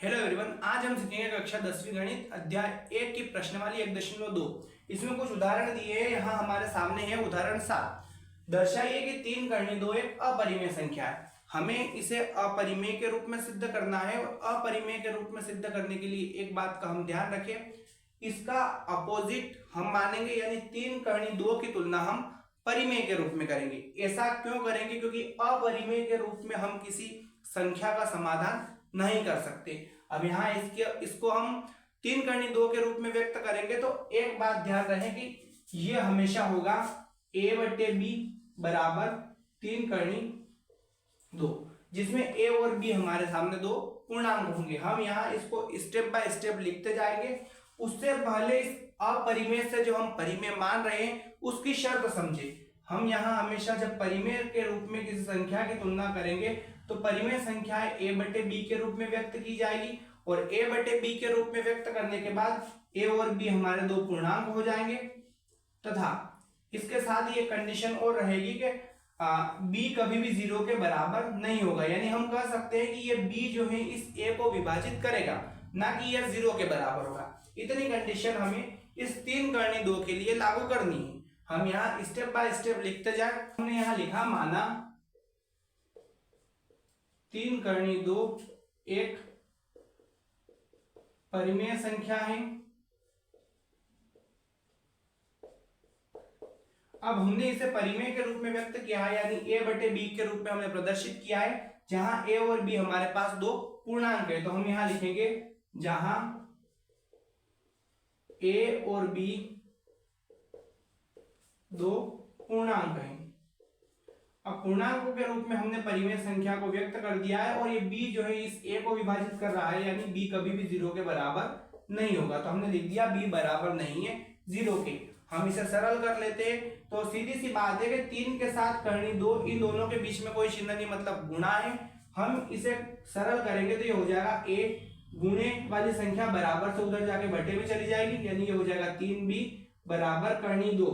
Hello everyone, आज हम सीखेंगे कक्षा 10वीं गणित अध्याय 1 की प्रश्नवाली 1.2। इसमें कुछ उदाहरण दिए हैं। यहाँ हमारे सामने है उदाहरण 7। दर्शाइए कि 3 करनी 2 एक अपरिमेय संख्या है। हमें इसे अपरिमेय के रूप में सिद्ध करना है और अपरिमेय के रूप में सिद्ध करने के लिए एक बात का हम ध्यान रखें, इसका अपोजिट हम मानेंगे, यानी 3 करनी 2 की तुलना हम परिमेय के रूप में करेंगे। ऐसा क्यों करेंगे? क्योंकि अपरिमेय के रूप में हम किसी संख्या का समाधान नहीं कर सकते। अब यहाँ इसको हम 3 करनी 2 के रूप में व्यक्त करेंगे तो एक बात ध्यान रहे कि ये हमेशा होगा a/b बराबर 3 करनी 2, जिसमें a और b हमारे सामने दो पूर्णांक होंगे। हम यहाँ इसको स्टेप बाय स्टेप लिखते जाएंगे। उससे पहले इस अपरिमेय से जो हम परिमेय मान रहे हैं उसकी शर्त समझे। हम यहाँ हमेशा जब परिमेय के रूप में किसी संख्या की तुलना करेंगे तो परिमेय संख्याएं a/b के रूप में व्यक्त की जाएगी और a/b के रूप में व्यक्त करने के बाद a और b हमारे दो पूर्णांक हो जाएंगे तथा इसके साथ ये कंडीशन और रहेगी कि b कभी भी 0 के बराबर नहीं होगा। यानी हम कह सकते हैं कि ये b जो है इस a को विभाजित करेगा, ना कि यह 0 के बराबर होगा। इतनी कंडीशन हमें इस 3 करनी 2 के लिए लागू करनी है। हम यहाँ स्टेप बाय स्टेप लिखते जाए। हमने यहाँ लिखा, माना 3 करनी 2 एक परिमेय संख्या है। अब हमने इसे परिमेय के रूप में व्यक्त किया है, यानी a/b के रूप में हमने प्रदर्शित किया है, जहां a और b हमारे पास दो पूर्णांक है। तो हम यहां लिखेंगे जहां a और b दो पूर्णांक हैं। अब पूर्णांकों के रूप में हमने परिमेय संख्या को व्यक्त कर दिया है और ये b जो है इस a को विभाजित कर रहा है, यानी b कभी भी 0 के बराबर नहीं होगा। तो हमने लिख दिया b बराबर नहीं है 0 के। हम इसे सरल कर लेते हैं तो सीधी सी बात है कि 3 के साथ करनी 2, इन दोनों के बीच में कोई चिन्ह नहीं, मतलब गुणा है। हम इसे सरल करेंगे तो ये हो जाएगा a गुणे वाली संख्या बराबर से उधर जाके बटे में चली जाएगी, यानी ये हो जाएगा 3b बराबर करनी 2।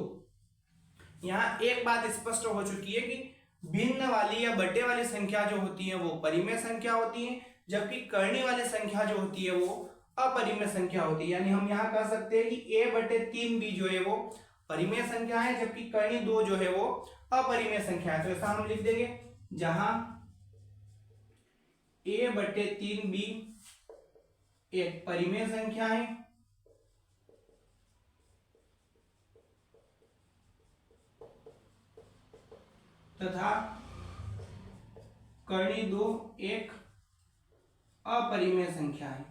यहाँ एक बात स्पष्ट हो चुकी है कि भिन्न वाली या बटे वाली संख्या जो होती है वो परिमेय संख्या होती है, जबकि करनी वाली संख्या जो होती है वो अपरिमेय संख्या होती है। यानी हम यहाँ कह सकते हैं कि a/3b जो है वो परिमेय संख्या है, जबकि करनी 2 जो है वो अपरिमेय संख्या है। तो ऐसा हम लिख देंगे जहां a/3b एक परिमेय संख्या है तथा करनी 2 एक अपरिमेय संख्या है।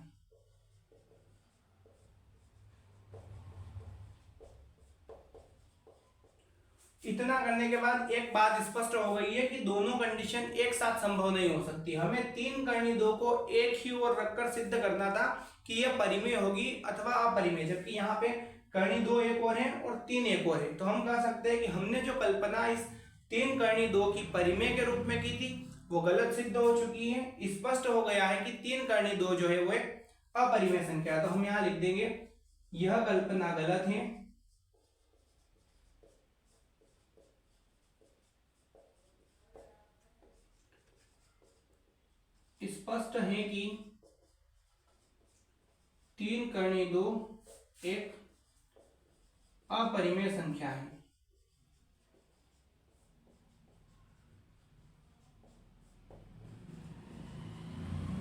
इतना करने के बाद एक बात स्पष्ट हो गई है कि दोनों कंडीशन एक साथ संभव नहीं हो सकती। हमें 3 करनी 2 को एक ही ओर रखकर सिद्ध करना था कि यह परिमेय होगी अथवा अपरिमेय, जबकि यहाँ पे करनी 2 एक और है और 3 एक और है। तो हम कह सकते हैं कि हमने जो कल्पना इस 3 करनी 2 की परिमेय के रूप में की थी वो गलत सिद्ध हो चुकी है। स्पष्ट हो गया है कि 3 करनी 2 जो है वो एक अपरिमेय संख्या है। तो हम यहाँ लिख देंगे यह कल्पना गलत है स्पष्ट है कि 3 करनी 2 एक अपरिमेय संख्या है।